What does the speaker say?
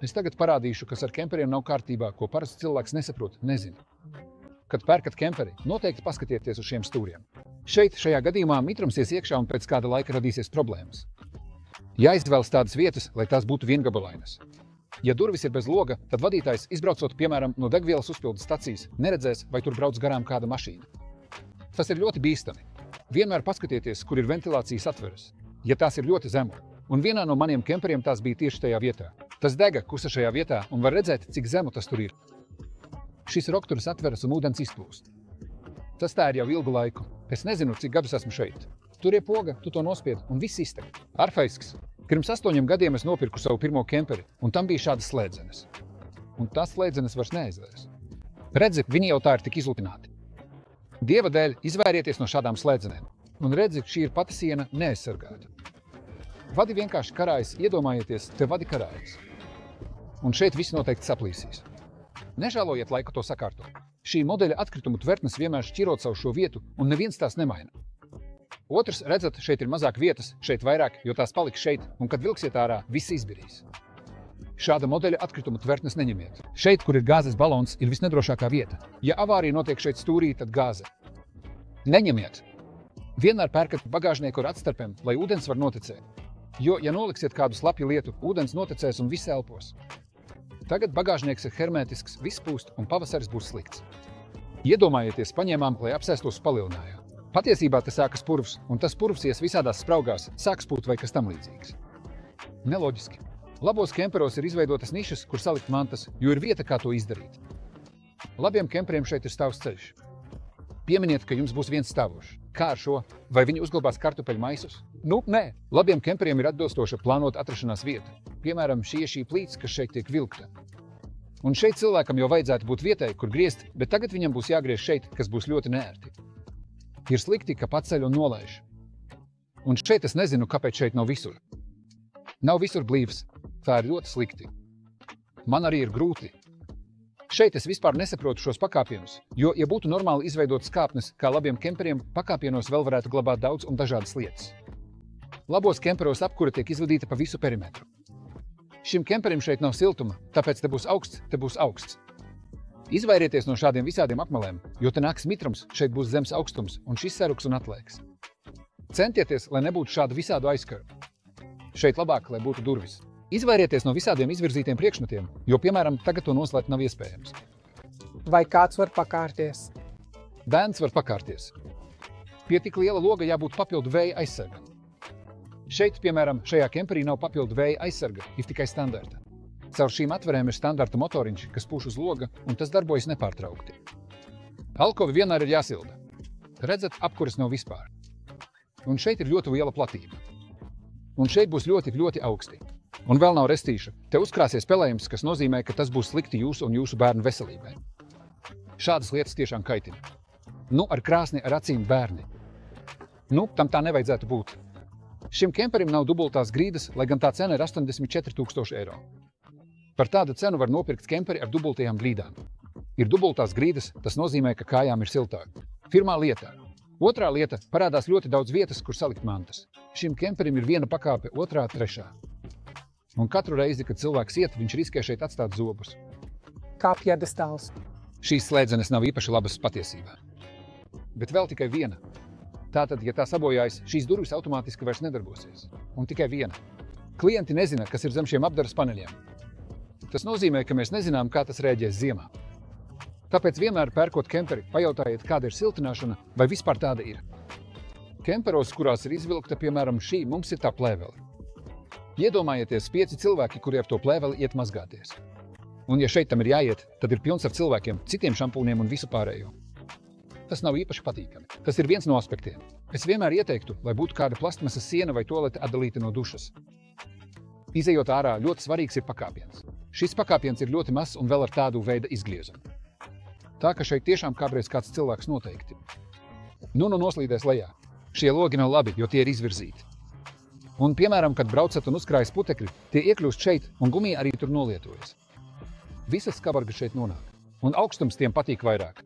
Es tagad parādīšu, kas ar kemperiem nav kārtībā, ko parasts cilvēks nesaprot, nezina. Kad pērkat kemperi, noteikti paskatieties uz šiem stūriem. Šeit, šajā gadījumā, mitrums ies iekšā un pēc kāda laika radīsies problēmas. Jāizvēlas tādas vietas, lai tās būtu viengabalainas. Ja durvis ir bez loga, tad vadītājs, izbraucot, piemēram, no degvielas uzpildes stacijas, neredzēs, vai tur brauc garām kāda mašīna. Tas ir ļoti bīstami. Vienmēr paskatieties, kur ir ventilācijas atveres. Ja tās ir ļoti zemu, un vienā no maniem kemperiem tās bija tieši tajā vietā. Tas dega kusa šajā vietā un var redzēt, cik zemu tas tur ir. Šis rokturis atveras un ūdens izplūst. Tas tā ir jau ilgu laiku. Es nezinu, cik gadus esmu šeit. Tur ir poga, tu to nospied un viss iztek. Arhaisks. Pirms 8 gadiem es nopirku savu pirmo kemperi, un tam bija šādas slēdzenes. Un tās slēdzenes vairs neaizvērs. Redzi, viņi jau tā ir tik izlutināti. Dieva dēļ izvairieties no šādām slēdzenēm. Un redzi, šī ir pati siena neaizsargāta. Vadi vienkārši karājas, iedomājieties, te vadi karājas. Un šeit viss noteikti saplīsīs. Nežēlojiet laiku to sakārtot. Šī modeļa atkritumu tvertnes vienmēr šķirot savu šo vietu, un neviens tās nemaina. Otrs, redzat, šeit ir mazāk vietas, šeit vairāk, jo tās paliks šeit, un kad vilksiet ārā, viss izbirīs. Šāda modeļa atkritumu tvertnes neņemiet. Šeit, kur ir gāzes balons, ir visnedrošākā vieta. Ja avārija notiek šeit stūrī, tad gāze. Neņemiet. Vienmēr pērkat bagāžnieku ar atstarpēm, lai ūdens var notekēt. Jo, ja noliksiet kādu slapju lietu, ūdens notekēs un viss elpos. Tagad bagāžnieks ir hermētisks, viss pūst un pavasaris būs slikts. Iedomājieties, paņēmām, lai apsēstos palielinājā. Patiesībā te sākas purvs, un tas purvs ies visādās spraugās, sāks pūt vai kas tam līdzīgs. Neloģiski. Labos kemperos ir izveidotas nišas, kur salikt mantas, jo ir vieta, kā to izdarīt. Labiem kemperiem šeit ir stāvs ceļš. Pieminiet, ka jums būs viens stāvošs. Kā ar šo? Vai viņi uzglabās kartupeļu maisus? Nu, nē. Labiem kemperiem ir atbilstoša plānota atrašanās vieta. Piemēram, šī plīts, kas šeit tiek vilkta. Un šeit cilvēkam jau vajadzētu būt vietai, kur griezt, bet tagad viņam būs jāgriež šeit, kas būs ļoti neērti. Ir slikti, ka paceļ un nolaiž. Un šeit es nezinu, kāpēc šeit nav visur. Nav visur blīvs. Tā ir ļoti slikti. Man arī ir grūti. Šeit es vispār nesaprotu šos pakāpienus, jo, ja būtu normāli izveidotas kāpnes, kā labiem kemperiem, pakāpienos vēl varētu glabāt daudz un dažādas lietas. Labos kemperos apkure tiek izvadīta pa visu perimetru. Šim kemperim šeit nav siltuma, tāpēc te būs augsts. Izvairieties no šādiem visādiem apmelēm, jo te nāks mitrums, šeit būs zems augstums un šis saruks un atlēks. Centieties, lai nebūtu šādu visādu aizkaru. Šeit labāk, lai būtu durvis. Izvairieties no visādiem izvirzītiem priekšmetiem, jo, piemēram, tagad to noslēgt nav iespējams. Vai kāds var pakārties? Bērns var pakārties. Pie tik liela loga jābūt papildu vēja aizsargam. Šeit, piemēram, šajā kemperī nav papildu vēja aizsarga, ir tikai standarta. Caur šīm atverēm ir standarta motoriņš, kas pūš uz loga, un tas darbojas nepārtraukti. Alkovi vienmēr ir jāsilda. Redzat, apkuras nav vispār. Un šeit ir ļoti liela platība. Un šeit būs ļoti, ļoti augsti. Un vēl nav restīša. Te uzkrāsies pelējums, kas nozīmē, ka tas būs slikti jūsu un jūsu bērnu veselībai. Šādas lietas tiešām kaitina. Nu, ar krāsni, ar acīm bērni. Nu, tam tā nevajadzētu būt. Šim kemperim nav dubultās grīdas, lai gan tā cena ir 84 000 eiro. Par tādu cenu var nopirkt kemperi ar dubultajām grīdām. Ir dubultās grīdas, tas nozīmē, ka kājām ir siltāk. Pirmā lieta. Otrā lieta – parādās ļoti daudz vietas, kur salikt mantas. Šim kemperim ir viena pakāpe, otrā, trešā. Un katru reizi, kad cilvēks iet, viņš riskē šeit atstāt zobus. Kā piedestāls. Šīs slēdzenes nav īpaši labas patiesībā. Bet vēl tikai viena. Tātad, ja tā sabojājas, šīs durvis automātiski vairs nedarbosies. Un tikai viena. Klienti nezina, kas ir zem šiem apdares paneļiem. Tas nozīmē, ka mēs nezinām, kā tas rēģēs ziemā. Tāpēc vienmēr pērkot kemperi, pajautājiet, kāda ir siltināšana, vai vispār tāda ir. Kemperos, kurās ir izvilkta, piemēram, šī, mums ir tā plēvele. Iedomājieties 5 cilvēki, kuri ar to plēveli iet mazgāties. Un ja šeit tam ir jāiet, tad ir pilns ar cilvēkiem, citiem šampūniem un visu pārējo. Tas nav īpaši patīkami. Tas ir viens no aspektiem. Es vienmēr ieteiktu, lai būtu kāda plastmasas siena vai toalete atdalīta no dušas. Izejot ārā, ļoti svarīgs ir pakāpiens. Šis pakāpiens ir ļoti mazs un vēl ar tādu veidu izgliezumu. Tā, ka šeit tiešām kābreiz kāds cilvēks noteikti. Nu noslīdēs lejā. Šie logi nav labi, jo tie ir izvirzīti. Un, piemēram, kad braucat un uzkrājas putekļi, tie iekļūst šeit, un gumija arī tur nolietojas. Visas skabargas šeit nonāk, un augstums tiem patīk vairāk.